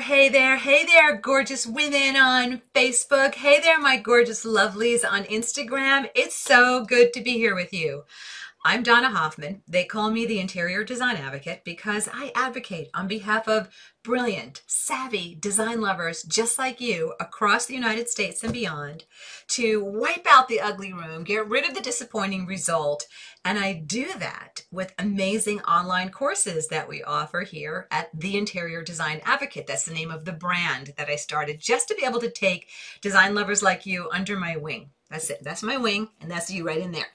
Hey there, gorgeous women on Facebook. Hey there, my gorgeous lovelies on Instagram. It's so good to be here with you. I'm Donna Hoffman. They call me the Interior Design Advocate because I advocate on behalf of brilliant, savvy design lovers just like you across the United States and beyond to wipe out the ugly room, get rid of the disappointing result, and I do that with amazing online courses that we offer here at the Interior Design Advocate. That's the name of the brand that I started just to be able to take design lovers like you under my wing. That's it. That's my wing, and that's you right in there.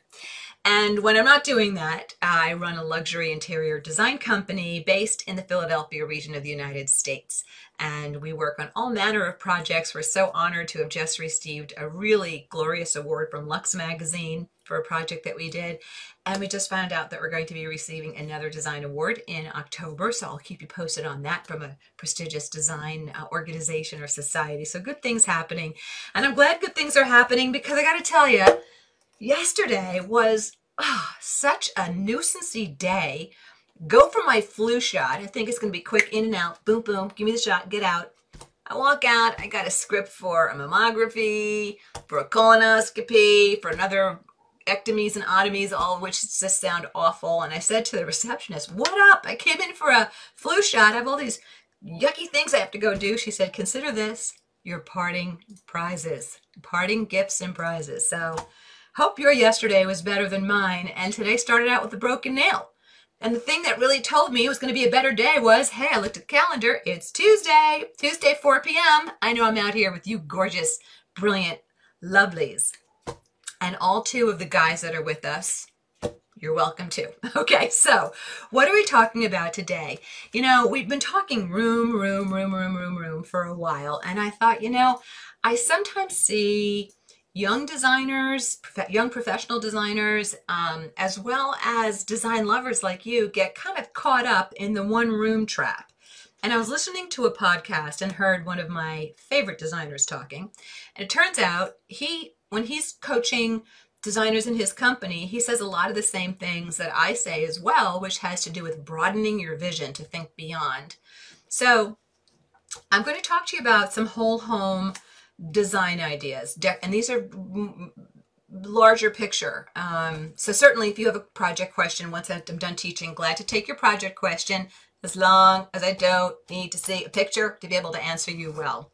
And when I'm not doing that, I run a luxury interior design company based in the Philadelphia region of the United States. And we work on all manner of projects. We're so honored to have just received a really glorious award from Luxe magazine for a project that we did. And we just found out that we're going to be receiving another design award in October. So I'll keep you posted on that from a prestigious design organization or society. So good things happening. And I'm glad good things are happening because I got to tell you, yesterday was such a nuisancey day. Go for my flu shot. I think it's going to be quick, in and out. Boom, boom. Give me the shot. Get out. I walk out. I got a script for a mammography, for a colonoscopy, for another ectomies and otomies, all of which just sound awful. And I said to the receptionist, "What up? I came in for a flu shot. I have all these yucky things I have to go do." She said, "Consider this your parting prizes, parting gifts and prizes." So hope your yesterday was better than mine, and today started out with a broken nail. And the thing that really told me it was going to be a better day was, hey, I looked at the calendar, it's Tuesday, 4 p.m. I know I'm out here with you gorgeous, brilliant lovelies. And all two of the guys that are with us, you're welcome too. Okay, so what are we talking about today? You know, we've been talking room for a while, and I thought, you know, I sometimes see young designers, young professional designers, as well as design lovers like you get kind of caught up in the one room trap. And I was listening to a podcast and heard one of my favorite designers talking. And it turns out when he's coaching designers in his company, he says a lot of the same things that I say as well, which has to do with broadening your vision to think beyond. So I'm going to talk to you about some whole home design ideas, and these are larger picture. So certainly if you have a project question, once I'm done teaching, glad to take your project question, as long as I don't need to see a picture to be able to answer you well.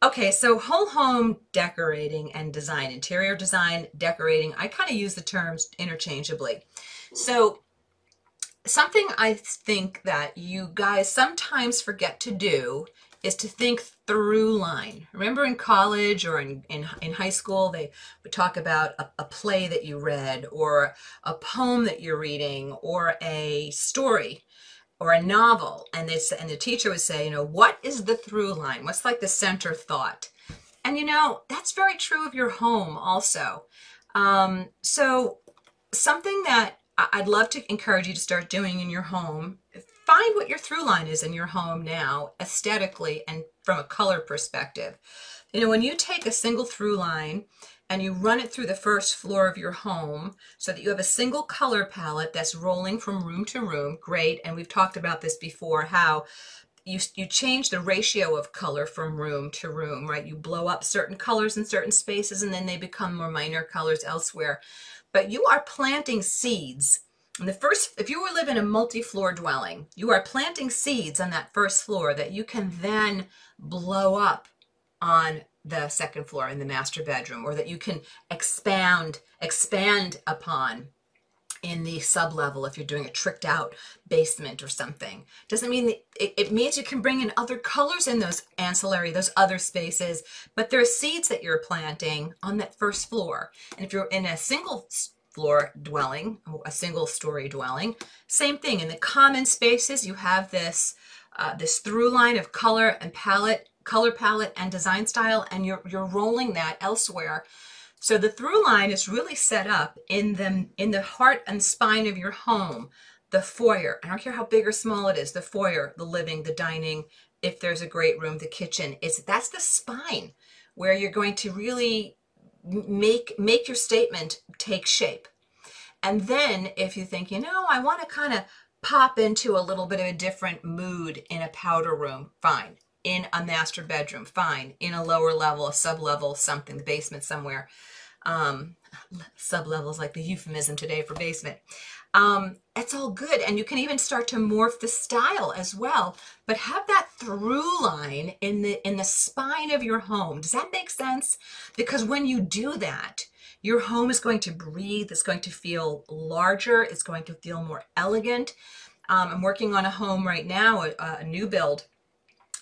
Okay, so whole home decorating and design, interior design, decorating, I kind of use the terms interchangeably. So something I think that you guys sometimes forget to do is to think through line. Remember in college or in high school, they would talk about a play that you read or a poem that you're reading or a story or a novel, and the teacher would say, you know, what is the through line? What's like the center thought? And you know, that's very true of your home also. So something that I'd love to encourage you to start doing in your home, find what your through line is in your home now, aesthetically and from a color perspective. You know, when you take a single through line and you run it through the first floor of your home so that you have a single color palette that's rolling from room to room, great. And we've talked about this before, how you change the ratio of color from room to room, right? You blow up certain colors in certain spaces and then they become more minor colors elsewhere. But you are planting seeds. And if you live in a multi-floor dwelling, you are planting seeds on that first floor that you can then blow up on the second floor in the master bedroom, or that you can expand upon in the sub-level if you're doing a tricked out basement or something. Doesn't mean it means you can bring in other colors in those ancillary, those other spaces, but there are seeds that you're planting on that first floor. And if you're in a single floor dwelling, a single story dwelling, same thing. In the common spaces, you have this through line of color and color palette and design style, and you're rolling that elsewhere. So the through line is really set up in the heart and spine of your home, the foyer. I don't care how big or small it is, the foyer, the living, the dining, if there's a great room, the kitchen. That's the spine where you're going to really make your statement take shape. And then if you think, you know, I want to kind of pop into a little bit of a different mood in a powder room, fine. in a master bedroom, fine. In a lower level, a sub-level, something, the basement somewhere. Sub-level is like the euphemism today for basement. It's all good. And you can even start to morph the style as well, but have that through line in the spine of your home. Does that make sense? Because when you do that, your home is going to breathe. It's going to feel larger. It's going to feel more elegant. I'm working on a home right now, a new build,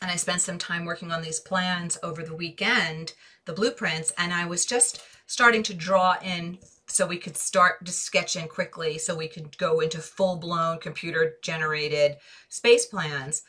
and I spent some time working on these plans over the weekend, the blueprints, and I was just starting to draw in so we could start to sketch in quickly so we could go into full-blown computer-generated space plans.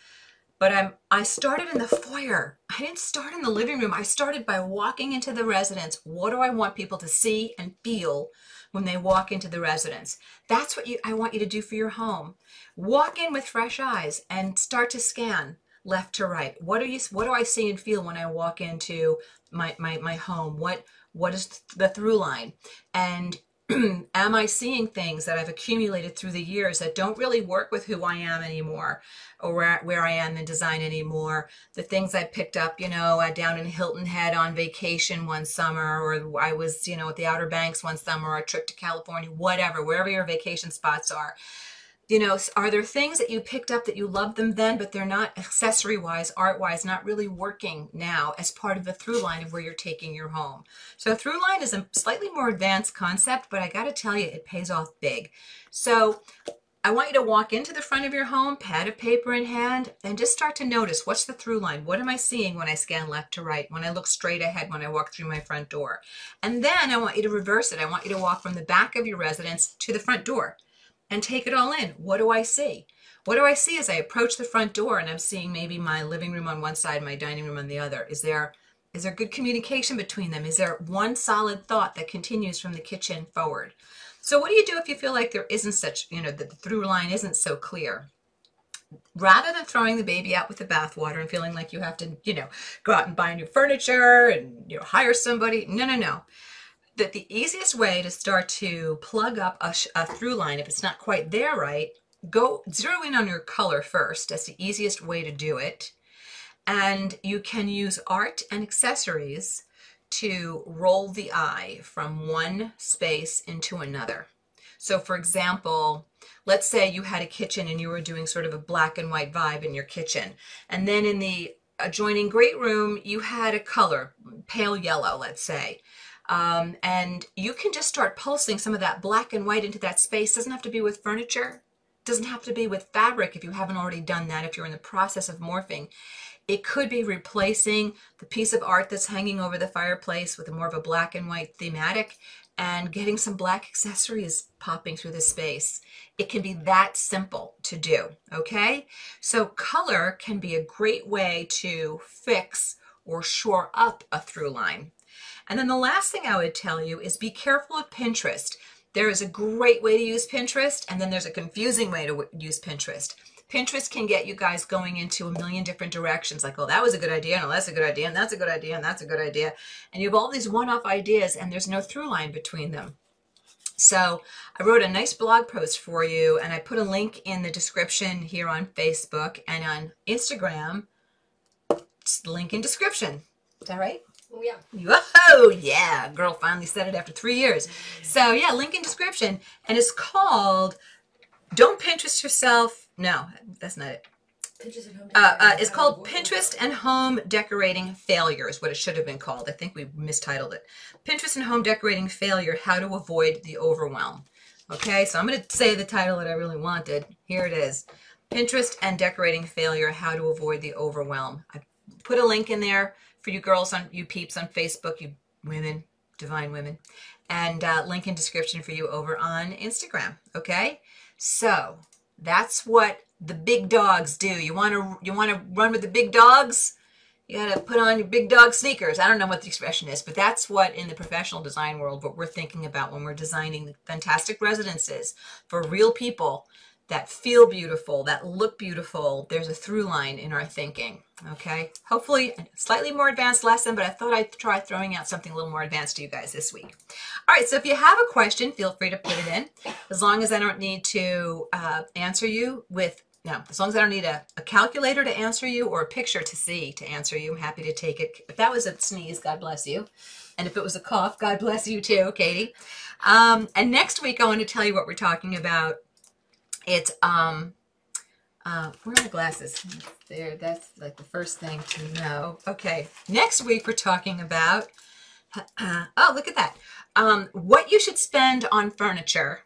But I started in the foyer. I didn't start in the living room. I started by walking into the residence. What do I want people to see and feel when they walk into the residence? That's what I want you to do for your home. Walk in with fresh eyes and start to scan left to right. What do I see and feel when I walk into my home? What is the through line? And am I seeing things that I've accumulated through the years that don't really work with who I am anymore, or where I am in design anymore? The things I picked up, you know, down in Hilton Head on vacation one summer, or I was, you know, at the Outer Banks one summer, or a trip to California, whatever, wherever your vacation spots are. You know, are there things that you picked up that you loved them then, but they're not accessory-wise, art-wise, not really working now as part of the through line of where you're taking your home? So through line is a slightly more advanced concept, but I got to tell you, it pays off big. So I want you to walk into the front of your home, pad of paper in hand, and just start to notice, what's the through line? What am I seeing when I scan left to right, when I look straight ahead, when I walk through my front door? And then I want you to reverse it. I want you to walk from the back of your residence to the front door and take it all in. What do I see? What do I see as I approach the front door and I'm seeing maybe my living room on one side, my dining room on the other? Is there good communication between them? Is there one solid thought that continues from the kitchen forward? So what do you do if you feel like there isn't such, you know, the through line isn't so clear? Rather than throwing the baby out with the bathwater and feeling like you have to, you know, go out and buy new furniture and, you know, hire somebody. No. That the easiest way to start to plug up a through line, if it's not quite there right, go zero in on your color first. That's the easiest way to do it. And you can use art and accessories to roll the eye from one space into another. So for example, let's say you had a kitchen and you were doing sort of a black and white vibe in your kitchen. And then in the adjoining great room, you had a color, pale yellow, let's say. And you can just start pulsing some of that black and white into that space. Doesn't have to be with furniture. Doesn't have to be with fabric if you haven't already done that, if you're in the process of morphing. It could be replacing the piece of art that's hanging over the fireplace with more of a black and white thematic and getting some black accessories popping through the space. It can be that simple to do, okay? So color can be a great way to fix or shore up a through line. And then the last thing I would tell you is be careful of Pinterest. There is a great way to use Pinterest, and then there's a confusing way to use Pinterest. Pinterest can get you guys going into a million different directions, like, oh, that was a good idea, no, that's a good idea, and that's a good idea, and that's a good idea. And you have all these one-off ideas, and there's no through line between them. So I wrote a nice blog post for you, and I put a link in the description here on Facebook and on Instagram. Link in description. Is that right? Yeah. Whoa, yeah, girl finally said it after 3 years. So yeah, link in description. And it's called Don't Pinterest Yourself. No, that's not it. Pinterest and home It's called Pinterest and Home Decorating Failure is what it should have been called. I think we mistitled it. Pinterest and Home Decorating Failure, How to Avoid the Overwhelm. Okay, so I'm going to say the title that I really wanted. Here it is. Pinterest and Decorating Failure, How to Avoid the Overwhelm. I put a link in there for you girls, you peeps on Facebook, you women, divine women, and link in description for you over on Instagram, okay? So that's what the big dogs do. You want to run with the big dogs? You got to put on your big dog sneakers. I don't know what the expression is, but that's what in the professional design world, what we're thinking about when we're designing fantastic residences for real people that feel beautiful, that look beautiful. There's a through line in our thinking, okay? Hopefully a slightly more advanced lesson, but I thought I'd try throwing out something a little more advanced to you guys this week. All right, so if you have a question, feel free to put it in. As long as I don't need to answer you with Now, as long as I don't need a calculator to answer you or a picture to see to answer you, I'm happy to take it. If that was a sneeze, God bless you. And if it was a cough, God bless you too, Katie. And next week, I want to tell you what we're talking about. It's, where are my glasses? There, that's like the first thing to know. Okay, next week we're talking about, oh, look at that. What you should spend on furniture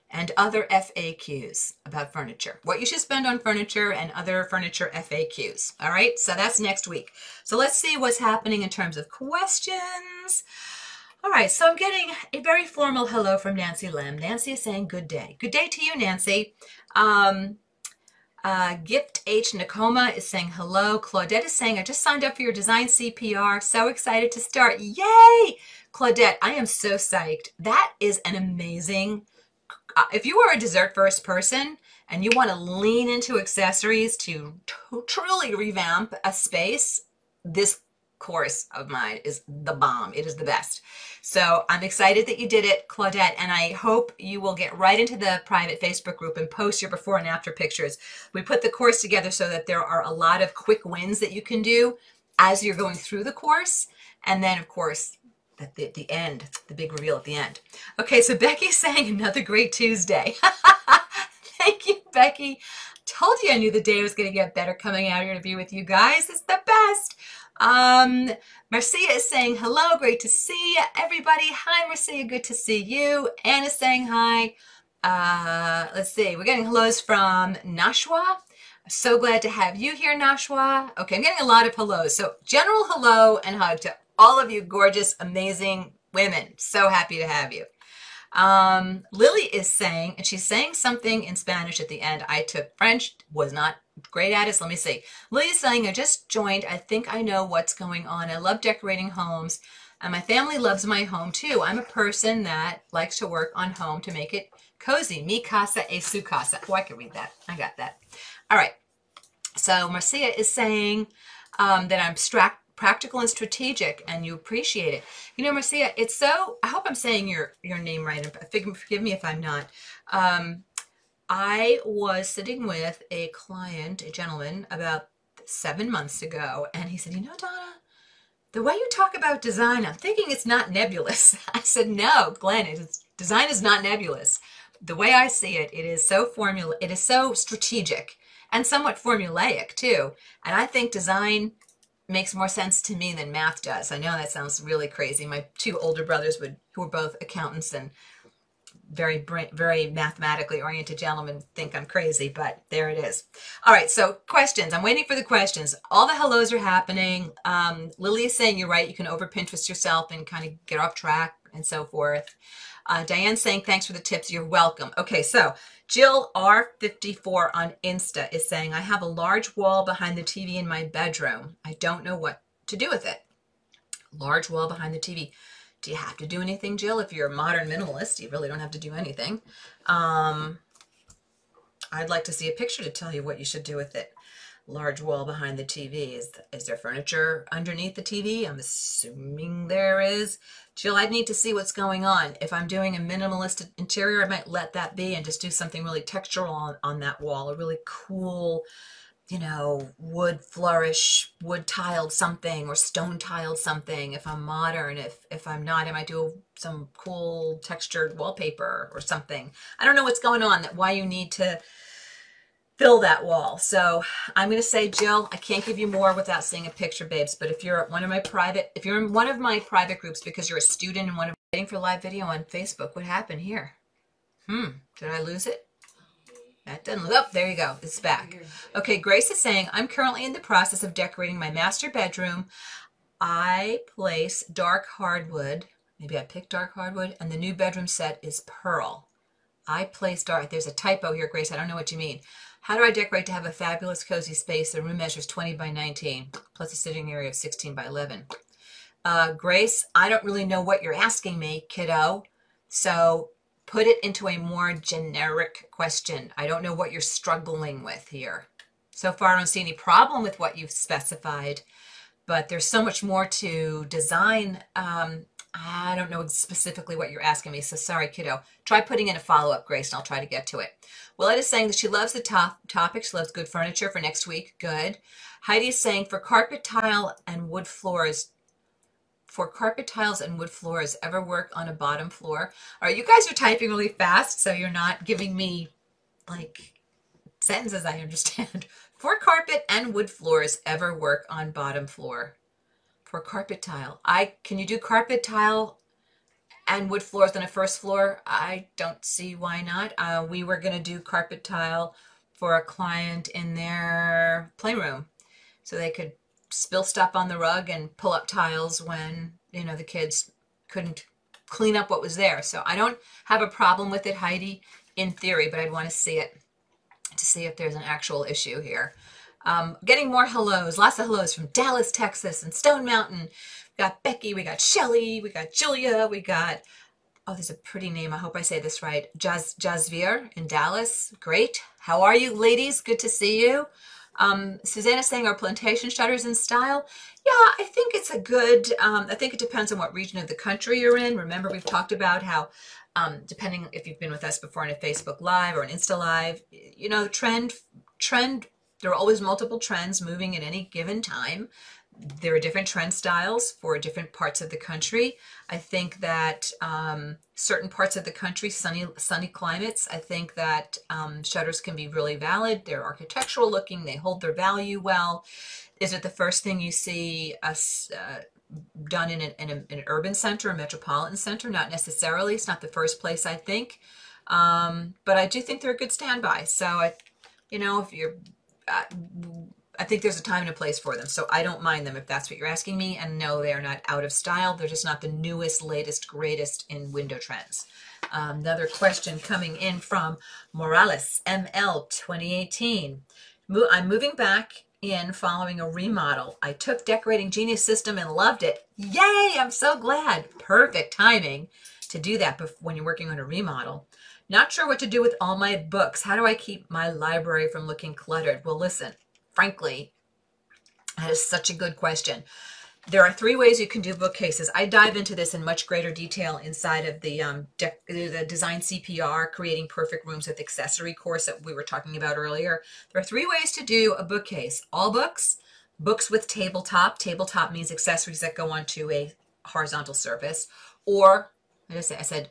and other FAQs about furniture. What you should spend on furniture and other furniture FAQs. All right, so that's next week. So let's see what's happening in terms of questions. All right, so I'm getting a very formal hello from Nancy Lem. Nancy is saying good day. Good day to you, Nancy. Gift H. Nakoma is saying hello. Claudette is saying, I just signed up for your design CPR. So excited to start. Yay! Claudette, I am so psyched. That is an amazing, if you are a dessert first person and you want to lean into accessories to truly revamp a space, this course of mine is the bomb. It is the best. So I'm excited that you did it, Claudette, and I hope you will get right into the private Facebook group and post your before and after pictures. We put the course together so that there are a lot of quick wins that you can do as you're going through the course. And then, of course, at the end, the big reveal at the end. Okay, so Becky's saying another great Tuesday. Thank you, Becky. Told you I knew the day was going to get better coming out here to be with you guys. It's the best. Marcia is saying hello, great to see everybody. Hi, Marcia, good to see you. Anna's saying hi. Let's see, we're getting hellos from Nashua. So glad to have you here, Nashua. Okay, I'm getting a lot of hellos. So general hello and hug to all of you gorgeous, amazing women. So happy to have you. Lily is saying, and she's saying something in Spanish at the end. I took French, was not great at it, so let me see. Lily is saying, I just joined. I think I know what's going on. I love decorating homes, and my family loves my home too. I'm a person that likes to work on home to make it cozy. Mi casa e su casa. Oh, I can read that. I got that. All right. So Marcia is saying that I'm practical and strategic, and you appreciate it. You know, Marcia, it's so, I hope I'm saying your name right, and forgive me if I'm not. I was sitting with a client, a gentleman, about 7 months ago, and he said, you know, Donna, the way you talk about design, I'm thinking it's not nebulous. I said, no, Glenn, design is not nebulous. The way I see it, it is so strategic and somewhat formulaic too. And I think design makes more sense to me than math does. I know that sounds really crazy. My two older brothers who were both accountants and very mathematically oriented gentlemen think I'm crazy, but there it is. All right, so questions. I'm waiting for the questions. All the hellos are happening. Lily is saying you're right. You can over Pinterest yourself and kind of get off track and so forth. Diane's saying thanks for the tips. You're welcome. Okay, so Jill R54 on Insta is saying, I have a large wall behind the TV in my bedroom. I don't know what to do with it. Large wall behind the TV. Do you have to do anything, Jill? If you're a modern minimalist, you really don't have to do anything. I'd like to see a picture to tell you what you should do with it. Large wall behind the TV. Is there furniture underneath the TV? I'm assuming there is. Jill, I'd need to see what's going on. If I'm doing a minimalist interior, I might let that be and just do something really textural on that wall. A really cool, you know, wood flourish, wood tiled something or stone tiled something. If I'm modern, if I'm not, I might do some cool textured wallpaper or something. I don't know what's going on, why you need to fill that wall. So I'm going to say, Jill, I can't give you more without seeing a picture, babes. But if you're in one of my private groups because you're a student and waiting for live video on Facebook, what happened here? Did I lose it? That doesn't, oh, there you go. It's back. Okay, Grace is saying, I'm currently in the process of decorating my master bedroom. I place dark hardwood. Maybe I picked dark hardwood. And the new bedroom set is pearl. I place dark. There's a typo here, Grace. I don't know what you mean. How do I decorate to have a fabulous, cozy space? The room measures 20 by 19, plus a sitting area of 16 by 11. Grace, I don't really know what you're asking me, kiddo. So put it into a more generic question. I don't know what you're struggling with here. So far, I don't see any problem with what you've specified, but there's so much more to design. I don't know specifically what you're asking me, so sorry, kiddo. Try putting in a follow-up, Grace, and I'll try to get to it. Willette is saying that she loves the topic. She loves good furniture for next week. Good. Heidi is saying for carpet tile and wood floors, ever work on a bottom floor? All right, you guys are typing really fast, so you're not giving me like sentences I understand. For carpet and wood floors, ever work on bottom floor? For carpet tile, can you do carpet tile and wood floors on a first floor? I don't see why not. We were gonna do carpet tile for a client in their playroom, so they could spill stuff on the rug and pull up tiles when the kids couldn't clean up what was there. So I don't have a problem with it, Heidi, in theory, but I'd want to see it to see if there's an actual issue here. Getting more hellos, lots of hellos from Dallas, Texas, and Stone Mountain. We got Becky, we got Shelly, we got Julia, we got, oh, there's a pretty name. I hope I say this right. Jasvir in Dallas. Great. How are you, ladies? Good to see you. Susanna's saying, are plantation shutters in style? Yeah, I think it's a good, I think it depends on what region of the country you're in. Remember, we've talked about how, depending if you've been with us before in a Facebook Live or an Insta Live, trend, there are always multiple trends moving at any given time. There are different trend styles for different parts of the country. I think that certain parts of the country, sunny climates, I think that shutters can be really valid. They're architectural looking. They hold their value well. Is it the first thing you see us done in an urban center, a metropolitan center? Not necessarily. It's not the first place I think. But I do think they're a good standby. So, if you're... I think there's a time and a place for them, so I don't mind them if that's what you're asking me. And no, they are not out of style. They're just not the newest, latest, greatest in window trends. Another question coming in from Morales, ML 2018. I'm moving back in following a remodel. I took Decorating Genius system and loved it. Yay! I'm so glad. Perfect timing to do that when you're working on a remodel. Not sure what to do with all my books. How do I keep my library from looking cluttered? Well, listen, frankly, that is such a good question. There are 3 ways you can do bookcases. I dive into this in much greater detail inside of the Design CPR, Creating Perfect Rooms with Accessory course that we were talking about earlier. There are 3 ways to do a bookcase. All books, books with tabletop. Tabletop means accessories that go onto a horizontal surface, or I said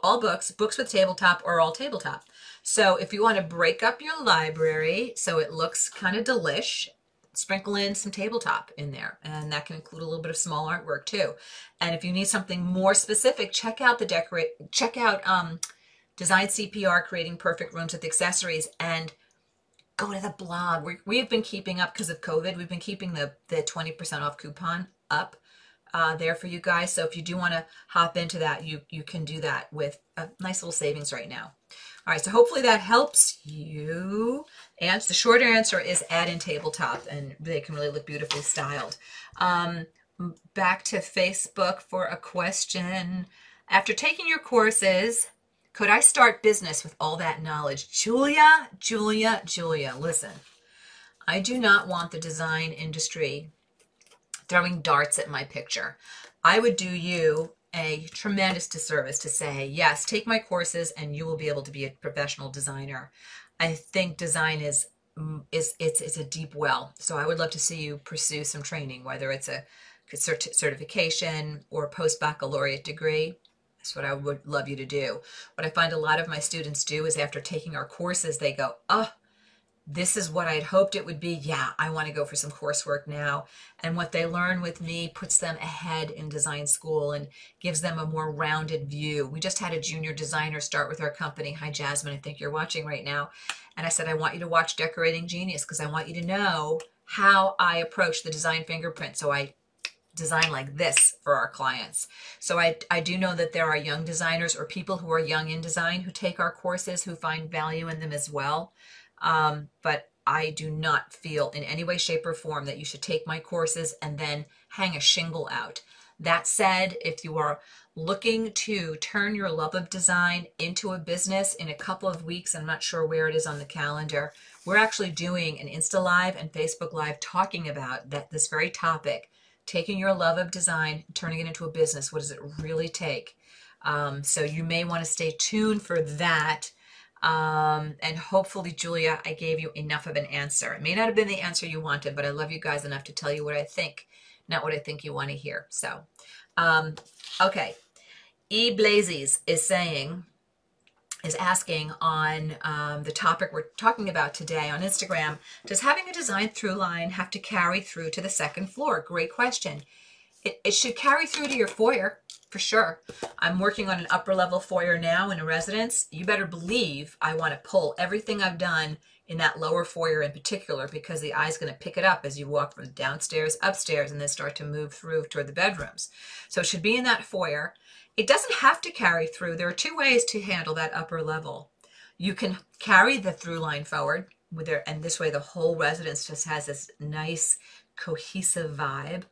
all books, books with tabletop, or all tabletop. So if you want to break up your library so it looks kind of delish, sprinkle in some tabletop in there, and that can include a little bit of small artwork too. And if you need something more specific, check out Design CPR, Creating Perfect Rooms with Accessories, and go to the blog. We've been keeping up because of COVID. We've been keeping the 20% off coupon up there for you guys. So if you do want to hop into that, you can do that with a nice little savings right now. All right, so hopefully that helps you. And the short answer is add in tabletop, and they can really look beautifully styled. Back to Facebook for a question. After taking your courses, could I start business with all that knowledge? Julia, listen, I do not want the design industry throwing darts at my picture. I would do you a tremendous disservice to say, yes, take my courses and you will be able to be a professional designer. I think design is a deep well. So I would love to see you pursue some training, whether it's a certification or a post-baccalaureate degree. That's what I would love you to do. What I find a lot of my students do is after taking our courses, they go, oh, this is what I'd hoped it would be. Yeah, I want to go for some coursework now. And what they learn with me puts them ahead in design school and gives them a more rounded view. We just had a junior designer start with our company. Hi, Jasmine, I think you're watching right now. And I said, I want you to watch Decorating Genius because I want you to know how I approach the design fingerprint. So I design like this for our clients. So I do know that there are young designers or people who are young in design who take our courses, who find value in them as well. But I do not feel in any way, shape, or form that you should take my courses and then hang a shingle out. That said, if you are looking to turn your love of design into a business in a couple of weeks, I'm not sure where it is on the calendar, we're actually doing an Insta Live and Facebook Live talking about this very topic, taking your love of design, turning it into a business. What does it really take? So you may want to stay tuned for that. And hopefully, Julia, I gave you enough of an answer. It may not have been the answer you wanted, but I love you guys enough to tell you what I think, not what I think you want to hear. So, okay. E. Blazes is asking on the topic we're talking about today on Instagram, does having a design through line have to carry through to the second floor? Great question. It should carry through to your foyer, for sure. I'm working on an upper level foyer now in a residence. You better believe I want to pull everything I've done in that lower foyer in particular, because the eye's going to pick it up as you walk from downstairs, upstairs, and then start to move through toward the bedrooms. So it should be in that foyer. It doesn't have to carry through. There are two ways to handle that upper level. You can carry the through line forward, and this way the whole residence just has this nice cohesive vibe.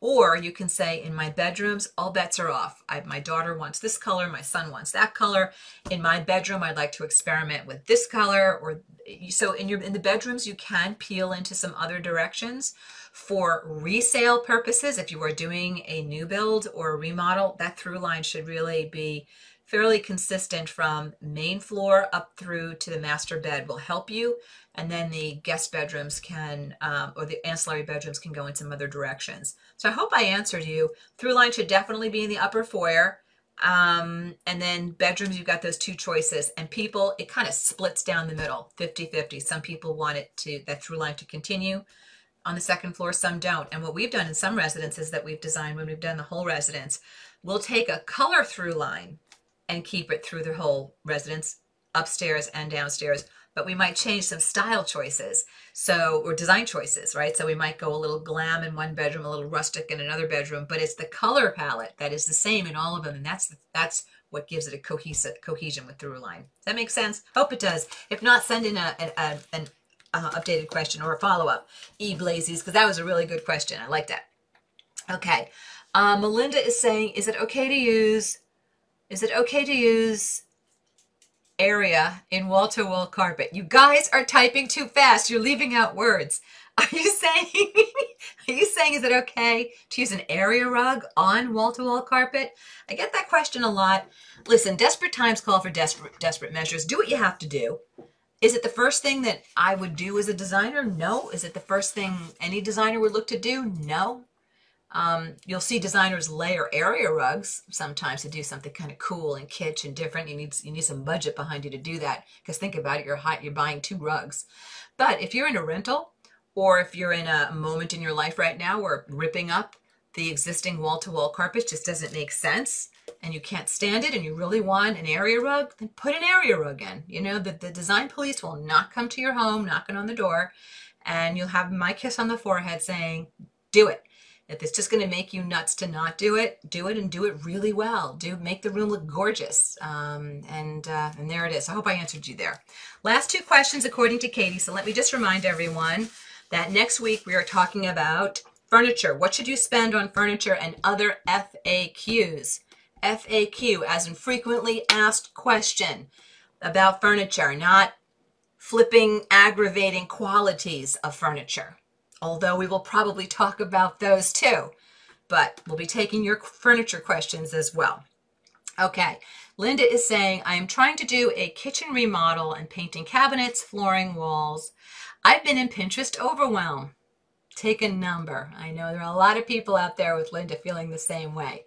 Or you can say, in my bedrooms, all bets are off. My daughter wants this color, my son wants that color. In my bedroom, I'd like to experiment with this color. So in the bedrooms, you can peel into some other directions. For resale purposes, if you are doing a new build or a remodel, that through line should really be fairly consistent from main floor up through to the master bed will help you. And then the guest bedrooms can, or the ancillary bedrooms can go in some other directions. So I hope I answered you. Through line should definitely be in the upper foyer. And then bedrooms, you've got those two choices. And people, it kind of splits down the middle, 50-50. Some people want that through line to continue on the second floor, some don't. And what we've done in some residences that we've designed, when we've done the whole residence, we'll take a color through line and keep it through the whole residence, upstairs and downstairs. But we might change some style choices, or design choices, right? So we might go a little glam in one bedroom, a little rustic in another bedroom, but it's the color palette that is the same in all of them, and that's what gives it a cohesion with through line. Does that make sense? Hope it does. If not, send in an updated question or a follow-up, E. Blazes, because that was a really good question. I like that. Okay. Melinda is saying, is it okay to use area in wall-to-wall carpet? You guys are typing too fast. You're leaving out words. Are you saying is it okay to use an area rug on wall-to-wall carpet? I get that question a lot. Listen, desperate times call for desperate measures. Do what you have to do. Is it the first thing that I would do as a designer? No. Is it the first thing any designer would look to do? No. You'll see designers layer area rugs sometimes to do something kind of cool and kitsch and different. You need some budget behind you to do that, because think about it, you're buying 2 rugs. But if you're in a rental, or if you're in a moment in your life right now where ripping up the existing wall-to-wall carpet just doesn't make sense, and you can't stand it, and you really want an area rug, then put an area rug in. You know, the design police will not come to your home knocking on the door, and you'll have my kiss on the forehead saying, do it. If it's just going to make you nuts to not do it and do it really well. Make the room look gorgeous. And there it is. I hope I answered you there. Last 2 questions according to Katie. So let me just remind everyone that next week we are talking about furniture. What should you spend on furniture and other FAQs? FAQ, as in frequently asked question about furniture, not flipping, aggravating qualities of furniture. Although we will probably talk about those too, but we'll be taking your furniture questions as well. Okay, Linda is saying, I am trying to do a kitchen remodel and painting cabinets, flooring, walls. I've been in Pinterest overwhelm. Take a number. I know there are a lot of people out there with Linda feeling the same way.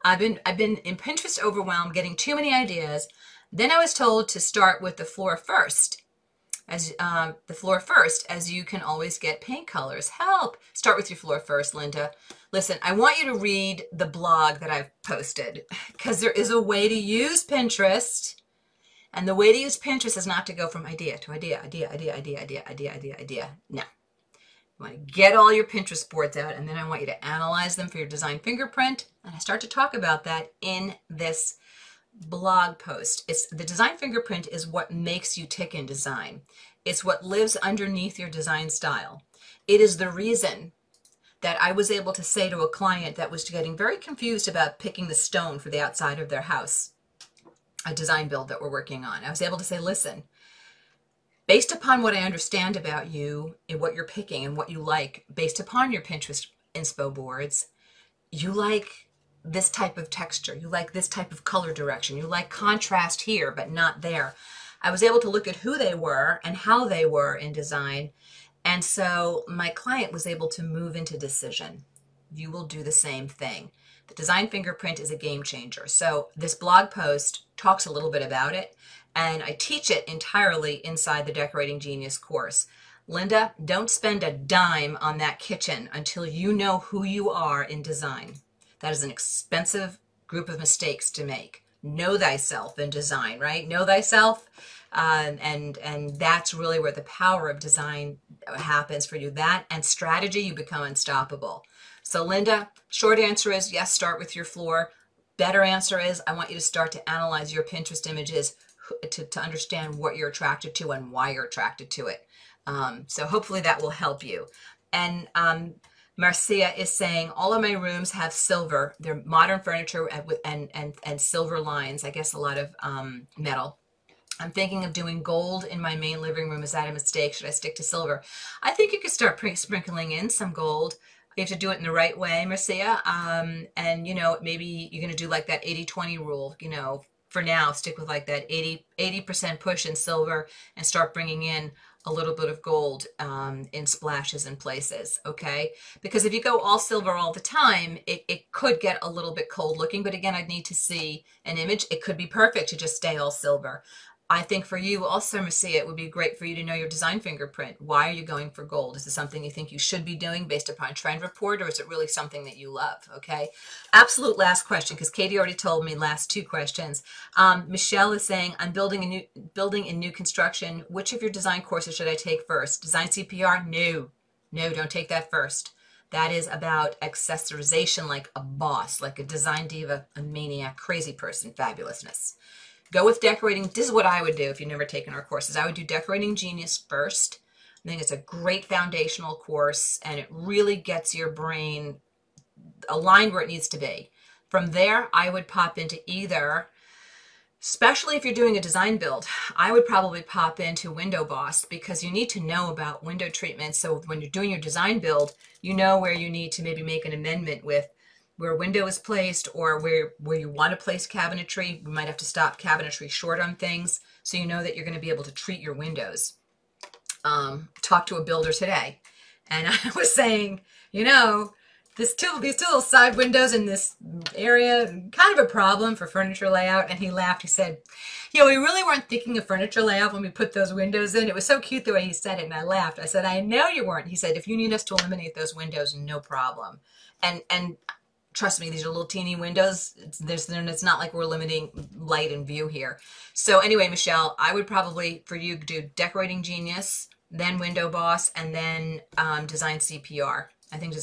I've been in Pinterest overwhelm, getting too many ideas. Then I was told to start with the floor first. As you can always get paint colors. Help! Start with your floor first, Linda. Listen, I want you to read the blog that I've posted, because there is a way to use Pinterest, and the way to use Pinterest is not to go from idea to idea. No. You want to get all your Pinterest boards out, and then I want you to analyze them for your design fingerprint, and I start to talk about that in this blog post. The design fingerprint is what makes you tick in design. It's what lives underneath your design style. It is the reason that I was able to say to a client that was getting very confused about picking the stone for the outside of their house, a design build that we're working on. I was able to say, listen, based upon what I understand about you and what you're picking and what you like, based upon your Pinterest inspo boards. You like this type of texture. You like this type of color direction. You like contrast here, but not there. I was able to look at who they were and how they were in design. And so my client was able to move into decision. You will do the same thing. The design fingerprint is a game changer. So this blog post talks a little bit about it, and I teach it entirely inside the Decorating Genius course. Linda, don't spend a dime on that kitchen until you know who you are in design. That is an expensive group of mistakes to make. Know thyself in design, right? Know thyself, and that's really where the power of design happens for you. That and strategy, you become unstoppable. So Linda, short answer is yes, start with your floor. Better answer is I want you to start to analyze your Pinterest images to understand what you're attracted to and why you're attracted to it. So hopefully that will help you. And Marcia is saying, all of my rooms have silver. They're modern furniture and silver lines. I guess a lot of metal. I'm thinking of doing gold in my main living room. Is that a mistake? Should I stick to silver? I think you could start sprinkling in some gold. You have to do it in the right way, Marcia. And, you know, maybe you're going to do like that 80-20 rule, you know, for now, stick with like that 80% push in silver and start bringing in a little bit of gold in splashes and places, okay? Because if you go all silver all the time, it could get a little bit cold looking, but again, I'd need to see an image. It could be perfect to just stay all silver. I think for you also, Marcia, it would be great for you to know your design fingerprint. Why are you going for gold? Is it something you think you should be doing based upon trend report, or is it really something that you love? Okay. Absolute last question, because Katie already told me last two questions. Michelle is saying, I'm building in new construction. Which of your design courses should I take first? Design CPR? No, don't take that first. That is about accessorization like a boss, like a design diva, a maniac, crazy person, fabulousness. Go with decorating. This is what I would do if you've never taken our courses. I would do Decorating Genius first. I think it's a great foundational course, and it really gets your brain aligned where it needs to be. From there, I would pop into either, especially if you're doing a design build, I would probably pop into Window Boss, because you need to know about window treatment. So when you're doing your design build, you know where you need to maybe make an amendment with where a window is placed, or where you want to place cabinetry. You might have to stop cabinetry short on things, so you know that you're going to be able to treat your windows. Talked to a builder today, and I was saying, you know, these two little side windows in this area, kind of a problem for furniture layout. And he laughed. He said, you know, we really weren't thinking of furniture layout when we put those windows in. It was so cute the way he said it, and I laughed. I said, I know you weren't. He said, if you need us to eliminate those windows, no problem. And trust me, these are little teeny windows. It's not like we're limiting light and view here. So anyway, Michelle, I would probably, for you, do Decorating Genius, then Window Boss, and then Design CPR. I think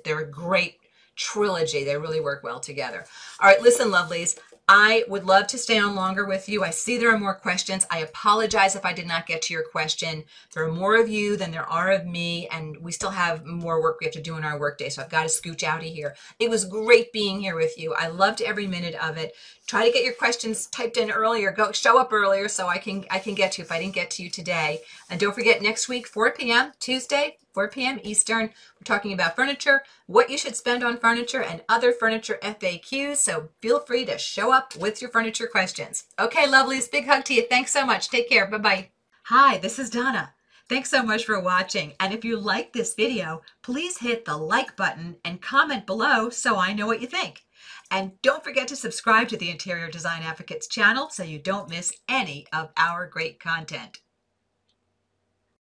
they're a great trilogy. They really work well together. All right, listen, lovelies. I would love to stay on longer with you. I see there are more questions. I apologize if I did not get to your question. There are more of you than there are of me, and we still have more work we have to do in our workday, so I've got to scooch out of here. It was great being here with you. I loved every minute of it. Try to get your questions typed in earlier. Show up earlier so I can get to you if I didn't get to you today. And don't forget, next week, 4 p.m., Tuesday, 4 p.m. Eastern, we're talking about furniture, what you should spend on furniture, and other furniture FAQs. So feel free to show up with your furniture questions. Okay, lovelies, big hug to you. Thanks so much. Take care. Bye-bye. Hi, this is Donna. Thanks so much for watching. And if you like this video, please hit the like button and comment below so I know what you think. And don't forget to subscribe to the Interior Design Advocates channel so you don't miss any of our great content.